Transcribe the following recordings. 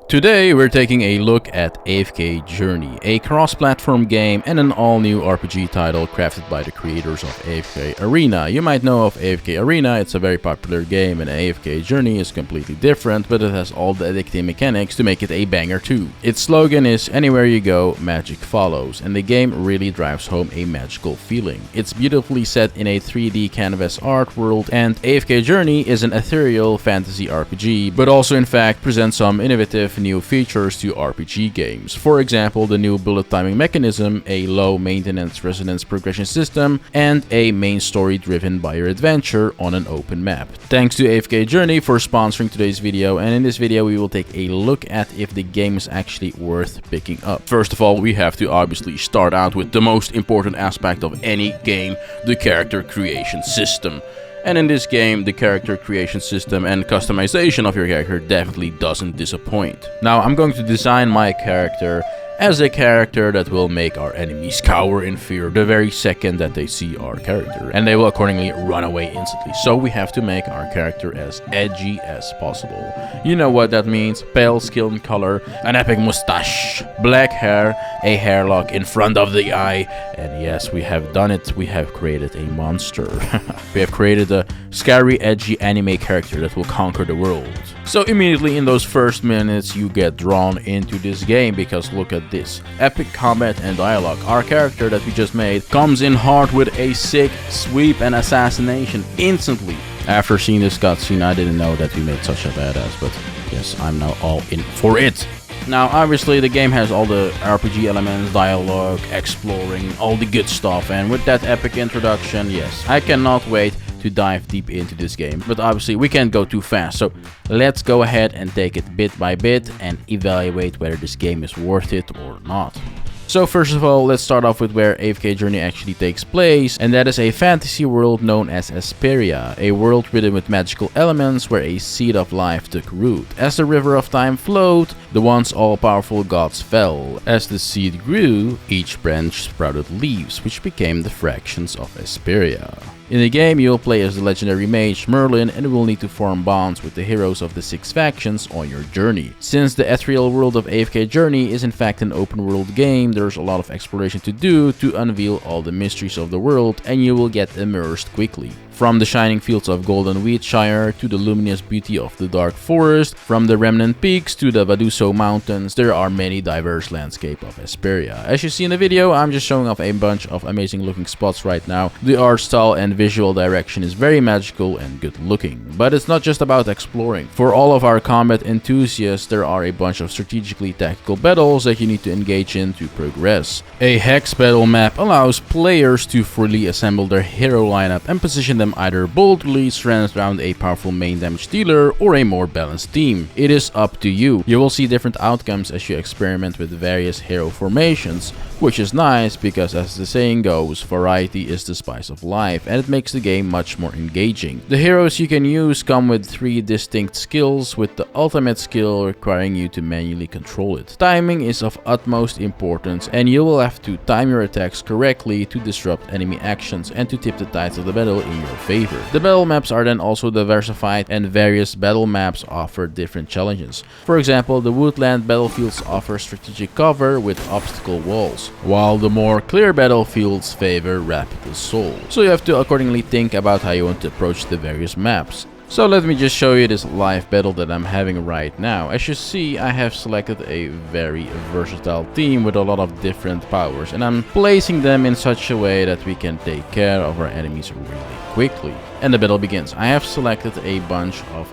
Today we're taking a look at AFK Journey, a cross-platform game and an all-new RPG title crafted by the creators of AFK Arena. You might know of AFK Arena, it's a very popular game, and AFK Journey is completely different, but it has all the addicting mechanics to make it a banger too. Its slogan is "Anywhere you go, magic follows," and the game really drives home a magical feeling. It's beautifully set in a 3D canvas art world, and AFK Journey is an ethereal fantasy RPG, but also in fact presents some innovative new features to RPG games. For example, the new bullet timing mechanism, a low maintenance resonance progression system, and a main story driven by your adventure on an open map. Thanks to AFK Journey for sponsoring today's video, and in this video we will take a look at if the game is actually worth picking up. First of all, we have to obviously start out with the most important aspect of any game, the character creation system. And in this game, the character creation system and customization of your character definitely doesn't disappoint. Now, I'm going to design my character as a character that will make our enemies cower in fear the very second that they see our character, and they will accordingly run away instantly. So we have to make our character as edgy as possible. You know what that means: pale skin color, an epic mustache, black hair, a hairlock in front of the eye, and yes, we have done it. We have created a monster. We have created a scary, edgy anime character that will conquer the world. So immediately in those first minutes you get drawn into this game, because look at this. Epic combat and dialogue. Our character that we just made comes in hard with a sick sweep and assassination instantly. After seeing this cutscene, I didn't know that we made such a badass, but yes, I'm now all in for it. Now, obviously, the game has all the RPG elements, dialogue, exploring, all the good stuff, and with that epic introduction, yes, I cannot wait to dive deep into this game. But obviously, we can't go too fast, so let's go ahead and take it bit by bit and evaluate whether this game is worth it or not. So first of all, let's start off with where AFK Journey actually takes place, and that is a fantasy world known as Hesperia, a world ridden with magical elements where a seed of life took root. As the river of time flowed, the once all-powerful gods fell. As the seed grew, each branch sprouted leaves, which became the fractions of Hesperia. In the game, you'll play as the legendary mage Merlin and will need to form bonds with the heroes of the 6 factions on your journey. Since the ethereal world of AFK Journey is in fact an open world game, there's a lot of exploration to do to unveil all the mysteries of the world, and you will get immersed quickly. From the shining fields of Golden Wheatshire to the luminous beauty of the Dark Forest, from the Remnant Peaks to the Vaduso Mountains, there are many diverse landscapes of Hesperia. As you see in the video, I'm just showing off a bunch of amazing looking spots right now. The art style and visual direction is very magical and good looking. But it's not just about exploring. For all of our combat enthusiasts, there are a bunch of strategically tactical battles that you need to engage in to progress. A hex battle map allows players to freely assemble their hero lineup and position them either boldly stranded around a powerful main damage dealer or a more balanced team. It is up to you. You will see different outcomes as you experiment with various hero formations, which is nice because, as the saying goes, variety is the spice of life, and it makes the game much more engaging. The heroes you can use come with 3 distinct skills, with the ultimate skill requiring you to manually control it. Timing is of utmost importance, and you will have to time your attacks correctly to disrupt enemy actions and to tip the tides of the battle in your favor. The battle maps are then also diversified, and various battle maps offer different challenges. For example, the woodland battlefields offer strategic cover with obstacle walls, while the more clear battlefields favor rapid assault. So you have to accordingly think about how you want to approach the various maps. So let me just show you this live battle that I'm having right now. As you see, I have selected a very versatile team with a lot of different powers, and I'm placing them in such a way that we can take care of our enemies really quickly. And the battle begins. I have selected a bunch of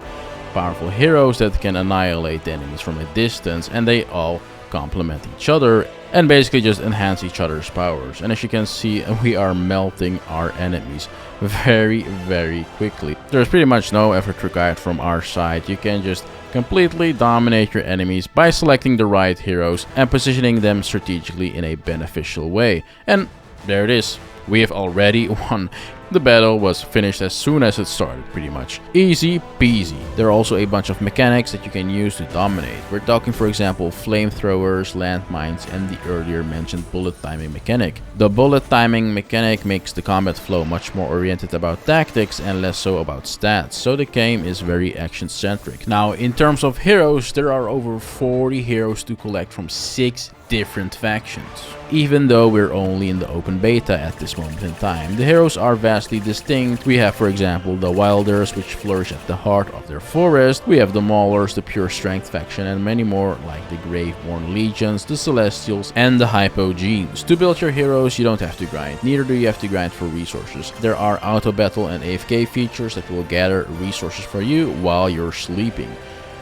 powerful heroes that can annihilate the enemies from a distance, and they all complement each other and basically just enhance each other's powers. And as you can see, we are melting our enemies very quickly. There's pretty much no effort required from our side. You can just completely dominate your enemies by selecting the right heroes and positioning them strategically in a beneficial way. And there it is. We have already won. The battle was finished as soon as it started, pretty much. Easy peasy. There are also a bunch of mechanics that you can use to dominate. We're talking, for example, flamethrowers, landmines, and the earlier mentioned bullet timing mechanic. The bullet timing mechanic makes the combat flow much more oriented about tactics and less so about stats, so the game is very action-centric. Now, in terms of heroes, there are over 40 heroes to collect from 6 different factions. Even though we're only in the open beta at this moment in time, the heroes are vastly distinct. We have, for example, the Wilders, which flourish at the heart of their forest. We have the Maulers, the pure strength faction, and many more like the Graveborn Legions, the Celestials, and the Hypogenes. To build your heroes, you don't have to grind. Neither do you have to grind for resources. There are auto battle and AFK features that will gather resources for you while you're sleeping.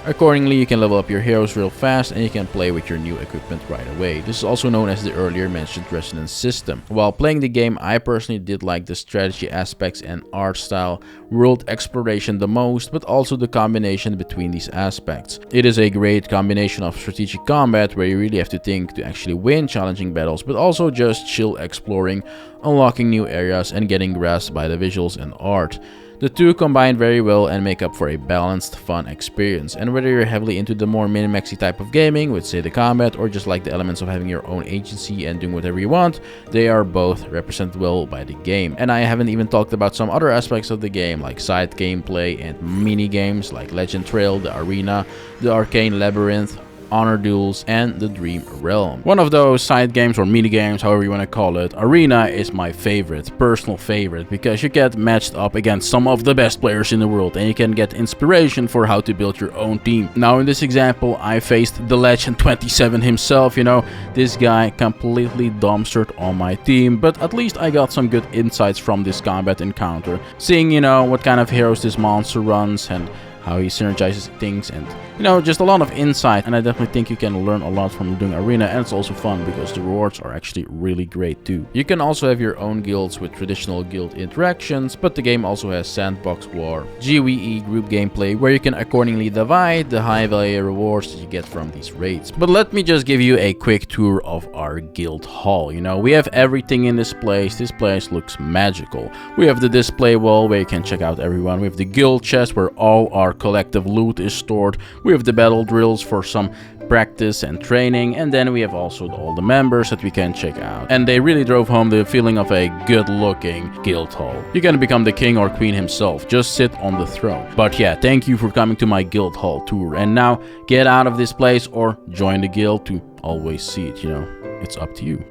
Accordingly, you can level up your heroes real fast and you can play with your new equipment right away. This is also known as the earlier mentioned resonance system. While playing the game, I personally did like the strategy aspects and art style, world exploration the most, but also the combination between these aspects. It is a great combination of strategic combat where you really have to think to actually win challenging battles, but also just chill exploring, unlocking new areas and getting grasped by the visuals and art. The two combine very well and make up for a balanced, fun experience. And whether you're heavily into the more minimaxy type of gaming, with say the combat, or just like the elements of having your own agency and doing whatever you want, they are both represented well by the game. And I haven't even talked about some other aspects of the game, like side gameplay and mini games like Legend Trail, the Arena, the Arcane Labyrinth, Honor Duels, and the Dream Realm. One of those side games or mini games, however you want to call it, Arena is my favorite, personal favorite, because you get matched up against some of the best players in the world and you can get inspiration for how to build your own team. Now in this example, I faced the Legend 27 himself, you know, this guy completely dumpstered on my team, but at least I got some good insights from this combat encounter, seeing, you know, what kind of heroes this monster runs and how he synergizes things, and you know, just a lot of insight. And I definitely think you can learn a lot from doing Arena, and it's also fun because the rewards are actually really great too. You can also have your own guilds with traditional guild interactions, but the game also has sandbox war, GWE group gameplay, where you can accordingly divide the high value rewards that you get from these raids. But let me just give you a quick tour of our guild hall. You know, we have everything in this place. This place looks magical. We have the display wall where you can check out everyone. We have the guild chest where all our collective loot is stored. We have the battle drills for some practice and training, and then we have also all the members that we can check out. And they really drove home the feeling of a good looking guild hall. You can become the king or queen himself, just sit on the throne. But yeah, thank you for coming to my guild hall tour, and now get out of this place or join the guild to always see it, you know, it's up to you.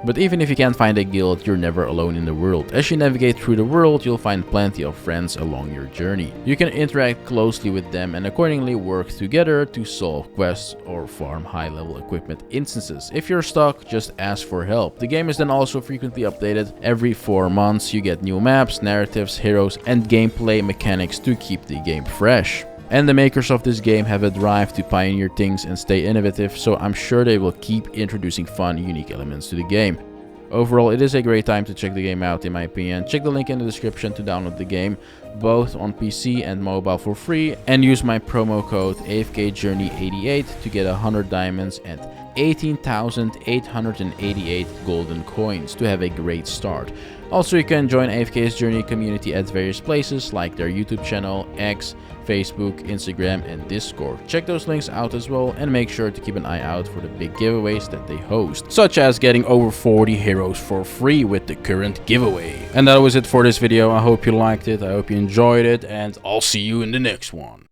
But even if you can't find a guild, you're never alone in the world. As you navigate through the world, you'll find plenty of friends along your journey. You can interact closely with them and accordingly work together to solve quests or farm high-level equipment instances. If you're stuck, just ask for help. The game is then also frequently updated. Every 4 months, you get new maps, narratives, heroes, and gameplay mechanics to keep the game fresh. And the makers of this game have a drive to pioneer things and stay innovative, so I'm sure they will keep introducing fun, unique elements to the game. Overall, it is a great time to check the game out in my opinion. Check the link in the description to download the game, both on PC and mobile for free, and use my promo code AFK Journey 88 to get 100 diamonds and 18,888 golden coins to have a great start. Also, you can join AFK's Journey community at various places like their YouTube channel, X, Facebook, Instagram, and Discord. Check those links out as well, and make sure to keep an eye out for the big giveaways that they host, such as getting over 40 heroes for free with the current giveaway. And that was it for this video. I hope you liked it, I hope you enjoyed it, and I'll see you in the next one.